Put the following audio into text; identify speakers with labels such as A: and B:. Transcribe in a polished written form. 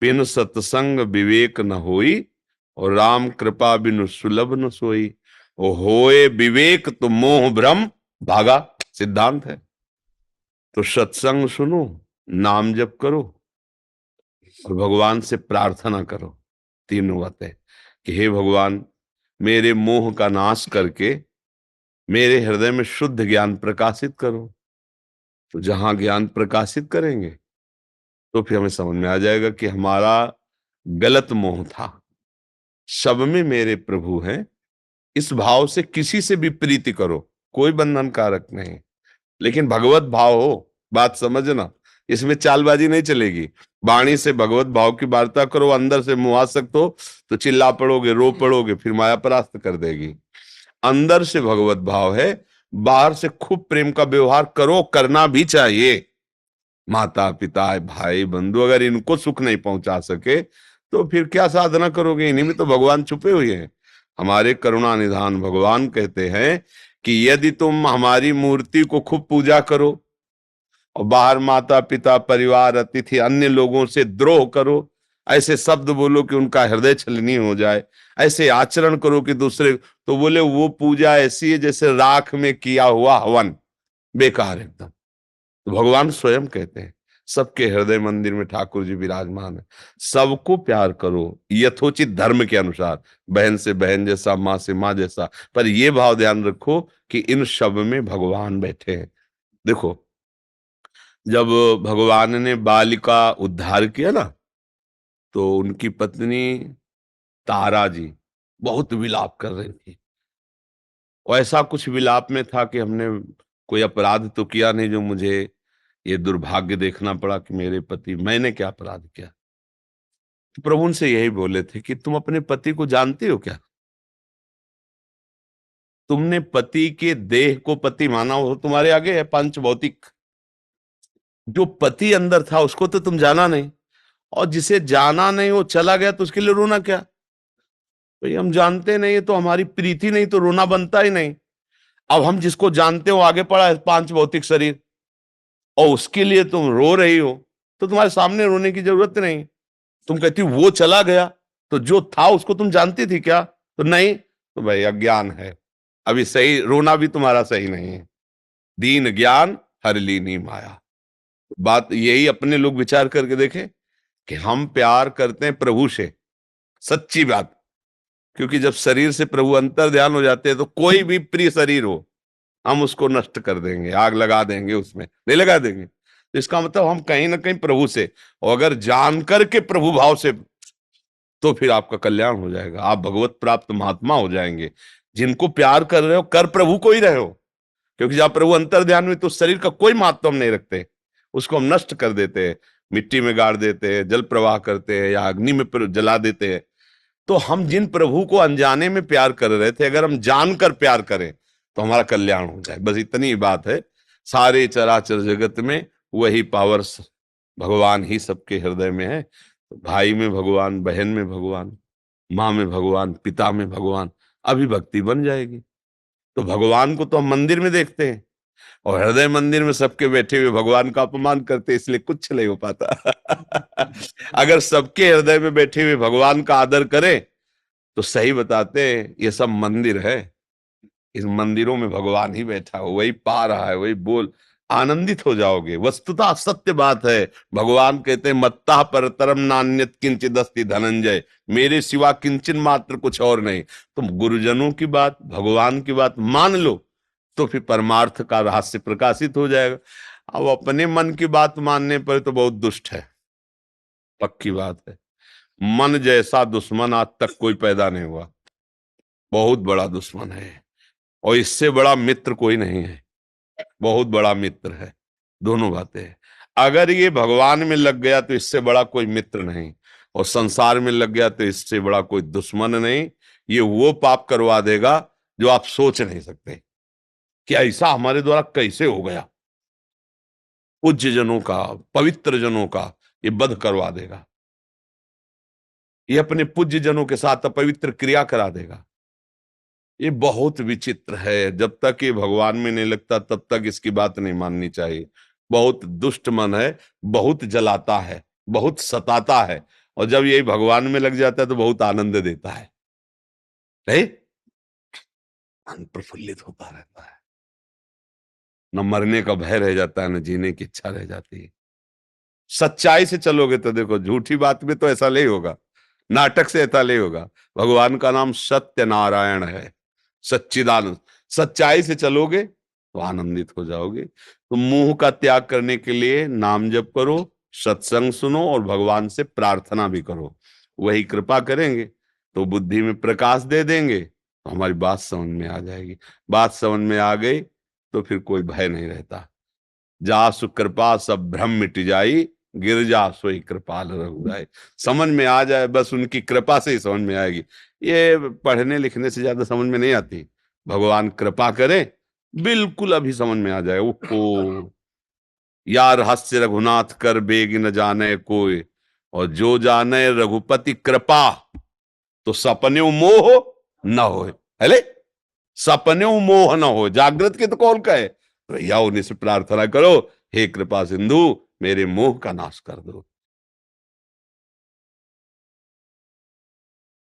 A: बिन सत्संग विवेक न होई, और राम कृपा बिनु सुलभ न सोई। ओ होए विवेक तो मोह भ्रम भागा, सिद्धांत है। तो सत्संग सुनो, नाम जप करो और भगवान से प्रार्थना करो। तीनों बातें कि हे भगवान, मेरे मोह का नाश करके मेरे हृदय में शुद्ध ज्ञान प्रकाशित करो। तो जहां ज्ञान प्रकाशित करेंगे तो फिर हमें समझ में आ जाएगा कि हमारा गलत मोह था, सब में मेरे प्रभु हैं। इस भाव से किसी से भी प्रीति करो, कोई बंधन कारक नहीं, लेकिन भगवत भाव हो। बात समझना, इसमें चालबाजी नहीं चलेगी। वाणी से भगवत भाव की वार्ता करो, अंदर से मुआसक्त हो तो चिल्ला पड़ोगे, रो पड़ोगे, फिर माया परास्त कर देगी। अंदर से भगवत भाव है, बाहर से खूब प्रेम का व्यवहार करो, करना भी चाहिए। माता पिता भाई बंधु अगर इनको सुख नहीं पहुंचा सके तो फिर क्या साधना करोगे? इन्हीं में तो भगवान छुपे हुए हैं। हमारे करुणा निधान भगवान कहते हैं कि यदि तुम हमारी मूर्ति को खूब पूजा करो और बाहर माता पिता परिवार अतिथि अन्य लोगों से द्रोह करो, ऐसे शब्द बोलो कि उनका हृदय छलनी हो जाए, ऐसे आचरण करो कि दूसरे, तो बोले वो पूजा ऐसी है जैसे राख में किया हुआ हवन, बेकार एकदम। तो भगवान स्वयं कहते हैं सबके हृदय मंदिर में ठाकुर जी विराजमान है। सबको प्यार करो यथोचित धर्म के अनुसार, बहन से बहन जैसा, माँ से माँ जैसा, पर यह भाव ध्यान रखो कि इन सब में भगवान बैठे हैं। देखो, जब भगवान ने बाल का उद्धार किया ना, तो उनकी पत्नी तारा जी बहुत विलाप कर रही थी। और ऐसा कुछ विलाप में था कि हमने कोई अपराध तो किया नहीं जो मुझे ये दुर्भाग्य देखना पड़ा कि मेरे पति, मैंने क्या अपराध किया? तो प्रभु उनसे यही बोले थे कि तुम अपने पति को जानते हो क्या? तुमने पति के देह को पति माना, हो तुम्हारे आगे है पंच भौतिक। जो पति अंदर था उसको तो तुम जाना नहीं, और जिसे जाना नहीं वो चला गया तो उसके लिए रोना क्या? भाई हम जानते नहीं तो हमारी प्रीति नहीं तो रोना बनता ही नहीं। अब हम जिसको जानते हो आगे पड़ा है पांच भौतिक शरीर, और उसके लिए तुम रो रही हो, तो तुम्हारे सामने रोने की जरूरत नहीं। तुम कहती हो वो चला गया, तो जो था उसको तुम जानती थी क्या? तो नहीं, तो भाई अज्ञान है। अभी सही रोना भी तुम्हारा सही नहीं है। दीन ज्ञान हर लीनी माया। बात यही अपने लोग विचार करके देखें कि हम प्यार करते हैं प्रभु से, सच्ची बात। क्योंकि जब शरीर से प्रभु अंतर ध्यान हो जाते हैं तो कोई भी प्रिय शरीर हो हम उसको नष्ट कर देंगे, आग लगा देंगे, उसमें नहीं लगा देंगे। तो इसका मतलब हम कहीं ना कहीं प्रभु से, और अगर जान करके प्रभु भाव से, तो फिर आपका कल्याण हो जाएगा, आप भगवत प्राप्त महात्मा हो जाएंगे। जिनको प्यार कर रहे हो कर प्रभु को ही रहे हो, क्योंकि जब प्रभु अंतर ध्यान में तो शरीर का कोई महत्व हम नहीं रखते, उसको हम नष्ट कर देते हैं, मिट्टी में गाड़ देते हैं, जल प्रवाह करते हैं या अग्नि में जला देते हैं। तो हम जिन प्रभु को अनजाने में प्यार कर रहे थे, अगर हम जानकर प्यार करें तो हमारा कल्याण हो जाए। बस इतनी ही बात है। सारे चराचर जगत में वही पावर्स, भगवान ही सबके हृदय में है। तो भाई में भगवान, बहन में भगवान, माँ में भगवान, पिता में भगवान, अभी भक्ति बन जाएगी। तो भगवान को तो हम मंदिर में देखते हैं, और हृदय मंदिर में सबके बैठे हुए भगवान का अपमान करते, इसलिए कुछ नहीं हो पाता। अगर सबके हृदय में बैठे हुए भगवान का आदर करें तो सही बताते हैं ये सब मंदिर है, इस मंदिरों में भगवान ही बैठा हो, वही पा रहा है, वही बोल, आनंदित हो जाओगे। वस्तुतः सत्य बात है। भगवान कहते हैं मत्ता परतरम नान्यत किंचिद अस्ति धनंजय, मेरे सिवा किंचन मात्र कुछ और नहीं। तुम गुरुजनों की बात, भगवान की बात मान लो तो फिर परमार्थ का रहस्य प्रकाशित हो जाएगा। अब अपने मन की बात मानने पर तो बहुत दुष्ट है, पक्की बात है। मन जैसा दुश्मन आज तक कोई पैदा नहीं हुआ, बहुत बड़ा दुश्मन है, और इससे बड़ा मित्र कोई नहीं है, बहुत बड़ा मित्र है। दोनों बातें हैं। अगर ये भगवान में लग गया तो इससे बड़ा कोई मित्र नहीं, और संसार में लग गया तो इससे बड़ा कोई दुश्मन नहीं। ये वो पाप करवा देगा जो आप सोच नहीं सकते कि ऐसा हमारे द्वारा कैसे हो गया। पूज्य जनों का, पवित्र जनों का ये वध करवा देगा, ये अपने पूज्य जनों के साथ अपवित्र क्रिया करा देगा। ये बहुत विचित्र है। जब तक ये भगवान में नहीं लगता तब तक इसकी बात नहीं माननी चाहिए। बहुत दुष्ट मन है, बहुत जलाता है, बहुत सताता है, और जब यही भगवान में लग जाता है तो बहुत आनंद देता है, मन प्रफुल्लित होता रहता है, न मरने का भय रह जाता है, न जीने की इच्छा रह जाती है। सच्चाई से चलोगे तो देखो, झूठी बात में तो ऐसा नहीं होगा, नाटक से ऐसा नहीं होगा। भगवान का नाम सत्य नारायण है, सच्चिदानंद। सच्चाई से चलोगे तो आनंदित हो जाओगे। तो मोह का त्याग करने के लिए नाम जप करो, सत्संग सुनो और भगवान से प्रार्थना भी करो। वही कृपा करेंगे तो बुद्धि में प्रकाश दे देंगे, तो हमारी बात समझ में आ जाएगी। बात समझ में आ गई तो फिर कोई भय नहीं रहता। जासु कृपा सब भ्रम मिट जाई, गिरजा सोई कृपाल रघुराई। समझ में आ जाए, बस उनकी कृपा से ही समझ में आएगी। ये पढ़ने लिखने से ज्यादा समझ में नहीं आती। भगवान कृपा करे, बिल्कुल अभी समझ में आ जाए। ओहो, या रहस्य रघुनाथ कर बेग न जाने कोई, और जो जाने रघुपति कृपा, तो सपने मोह न होए। हेले, सपने मोह न हो। जागृत के तो कौन कहे, भैया उन्हीं से प्रार्थना करो, हे कृपा सिंधु मेरे मोह का नाश कर दो।